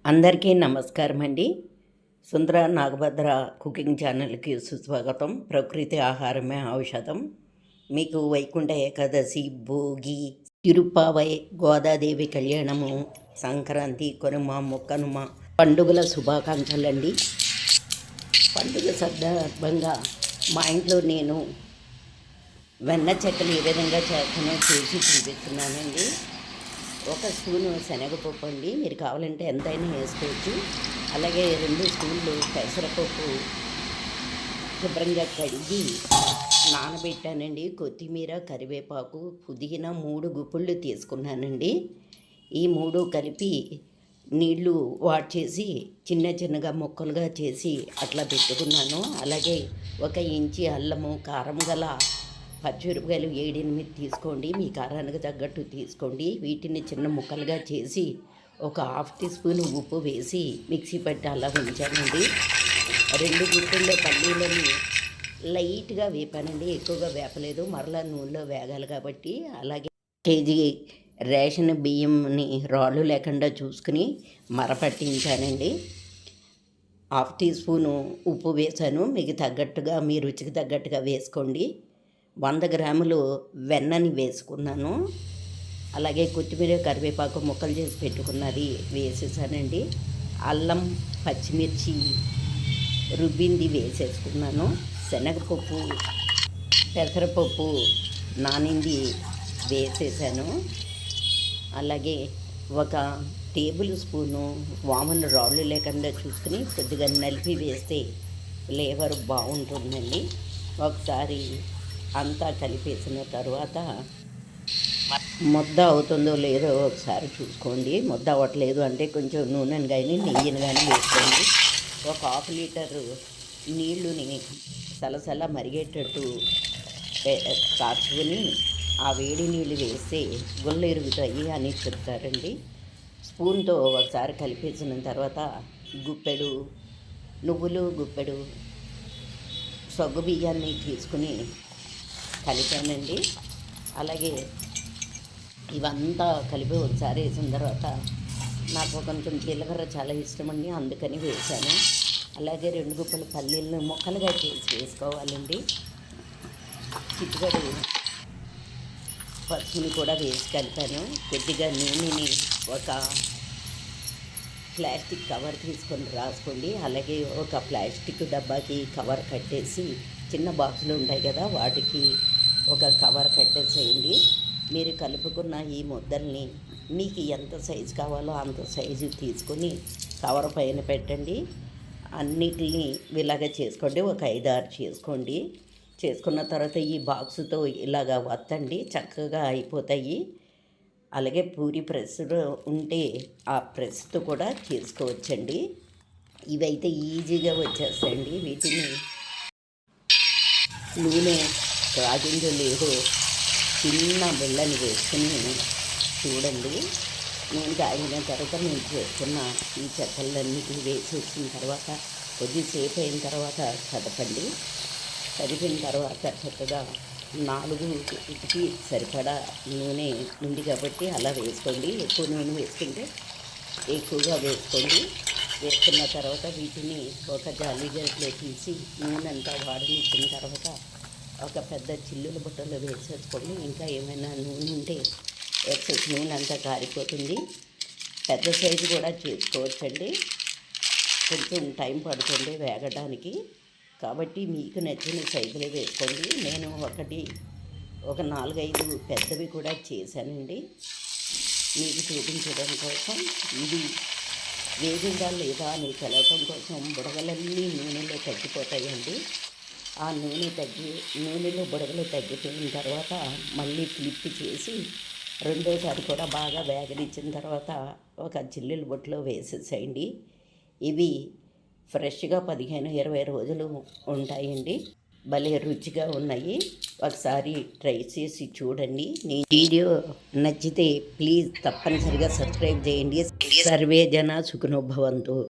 అందరికీ నమస్కారం అండి. సుందర నాగభద్ర కుకింగ్ ఛానల్కి సుస్వాగతం. ప్రకృతి ఆహారమే ఔషధం. మీకు వైకుంఠ ఏకాదశి, భోగి, తిరుప్పావై, గోదాదేవి కళ్యాణము, సంక్రాంతి, కనుమ, ముక్కనుమ పండుగల శుభాకాంక్షలండి. పండుగ సందర్భంగా మా ఇంట్లో నేను వెన్న చెక్కలు ఏ విధంగా చేస్తానో చేసి చూపిస్తున్నానండి. ఒక స్పూను శనగపప్పు అండి, మీరు కావాలంటే ఎంతైనా వేసుకోవచ్చు. అలాగే 2 స్పూన్లు పెసరపప్పు శుభ్రంగా కడిగి నానబెట్టానండి. కొత్తిమీర, కరివేపాకు, పుదీనా 3 గుప్పుళ్ళు తీసుకున్నానండి. ఈ 3 కలిపి నీళ్లు వాడ్చేసి చిన్న చిన్నగా ముక్కలుగా చేసి అట్లా పెట్టుకున్నాను. అలాగే 1 ఇంచి అల్లము, కారం గల పచ్చిమిరపకాయలు 7-8 తీసుకోండి, మీ కారానికి తగ్గట్టు తీసుకోండి. వీటిని చిన్న ముక్కలుగా చేసి ఒక 1/2 టీ స్పూన్ ఉప్పు వేసి మిక్సీ పట్టి అలా ఉంచానండి. 2 గుప్పిళ్ళ పల్లీలని లైట్గా వేపానండి, ఎక్కువగా వేపలేదు, మరలా నూనెలో వేగాలి కాబట్టి. అలాగే కేజీ రేషన్ బియ్యంని రాళ్ళు లేకుండా చూసుకుని మరపట్టించానండి. 1/2 టీ స్పూను ఉప్పు వేసాను, మీకు తగ్గట్టుగా మీ రుచికి తగ్గట్టుగా వేసుకోండి. 100 గ్రాములు వెన్నని వేసుకున్నాను. అలాగే కొత్తిమీర, కరివేపాకు ముక్కలు చేసి పెట్టుకున్నది వేసేసానండి. అల్లం, పచ్చిమిర్చి రుబ్బింది వేసేసుకున్నాను. శనగపప్పు, పెసరపప్పు నానింది వేసేసాను. అలాగే 1 టేబుల్ స్పూను వామును రాళ్ళు లేకుండా చూసుకుని కొద్దిగా నలిపి వేస్తే ఫ్లేవర్ బాగుంటుందండి. ఒకసారి అంతా కలిపేసిన తర్వాత ముద్ద అవుతుందో లేదో ఒకసారి చూసుకోండి. ముద్ద అవ్వట్లేదు అంటే కొంచెం నూనెను కానీ నెయ్యిని కానీ వేసుకోండి. 1/2 లీటరు నీళ్ళుని సలసల మరిగేటట్టు కాచుకొని ఆ వేడి నీళ్ళు వేస్తే గుళ్ళు ఎరుగుతాయి అని చెప్తారండి. స్పూన్తో ఒకసారి కలిపేసిన తర్వాత గుప్పెడు నువ్వులు, గుప్పెడు సగ్గు బియ్యాన్ని తీసుకుని కలిపానండి. అలాగే ఇవంతా కలిపి ఒకసారి వేసిన తర్వాత నాకు కొంచెం జీలకర్ర చాలా ఇష్టమండి, అందుకని వేసాను. అలాగే 2 గుప్పలు పల్లీలను ముక్కలుగా చేసి వేసుకోవాలండి. చిట్టుగడు పసుపుని కూడా వేసి కలిపాను. కొద్దిగా నూనెని ఒక ప్లాస్టిక్ కవర్ తీసుకొని రాసుకోండి. అలాగే ఒక ప్లాస్టిక్ డబ్బాకి కవర్ కట్టేసి చిన్న బాక్సులు ఉంటాయి కదా, వాటికి ఒక కవర్ కట్టేసేయండి. మీరు కలుపుకున్న ఈ ముద్దల్ని మీకు ఎంత సైజు కావాలో అంత సైజు తీసుకొని కవర్ పైన పెట్టండి. అన్నిటిని ఇలాగ చేసుకోండి, ఒక 5-6 చేసుకోండి. చేసుకున్న తర్వాత ఈ బాక్సుతో ఇలాగ వత్తండి, చక్కగా అయిపోతాయి. అలాగే పూరి ప్రెస్ ఉంటే ఆ ప్రెస్తో కూడా చేసుకోవచ్చండి. ఇవైతే ఈజీగా వచ్చేస్తాయండి. వీటిని నూనె కాగిందో లేదో చిన్న బిళ్ళని వేసుకుని చూడండి. నూనె కాగిన తర్వాత నేను చేసుకున్న ఈ చెక్కలన్నిటిని వేసేసిన తర్వాత కొద్దిసేపు అయిన తర్వాత కదపండి. కదిపిన తర్వాత చక్కగా 4కి సరిపడా నూనె ఉంది కాబట్టి అలా వేసుకోండి. ఎక్కువ నూనె వేసుకుంటే ఎక్కువగా వేసుకోండి. వేసుకున్న తర్వాత వీటిని ఒక జాలి గరిటెలో తీసి నూనె అంతా వాడనిచ్చిన తర్వాత ఒక పెద్ద చిల్లుల బుట్టలో వేసేసుకోండి. ఇంకా ఏమైనా నూనె ఉంటే ఎక్సెస్ నూనె అంతా కారిపోతుంది. పెద్ద సైజు కూడా చేసుకోవచ్చండి, కొంచెం టైం పడుతుంది వేగడానికి. కాబట్టి మీకు నచ్చిన సైజులో వేసుకోండి. నేను ఒక 4-5 పెద్దవి కూడా చేశానండి మీకు చూపించడం కోసం. ఇది వేగిందా లేదా అని తెలవటం కోసం బుడగలన్నీ నూనెలో తగ్గిపోతాయండి. ఆ నూనెలో బుడగలు తగ్గిపోయిన తర్వాత మళ్ళీ ఫ్లిప్ చేసి రెండోసారి కూడా బాగా వేగనిచ్చిన తర్వాత ఒక చిల్లుల బుట్టలో వేసేసేయండి. ఇవి ఫ్రెష్గా 15-20 రోజులు ఉంటాయండి. భలే రుచిగా ఉన్నాయి. ఒకసారి ట్రై చేసి చూడండి. నీ వీడియో నచ్చితే ప్లీజ్ తప్పనిసరిగా సబ్స్క్రైబ్ చేయండి. సర్వే జన సుఖినో భవంతు.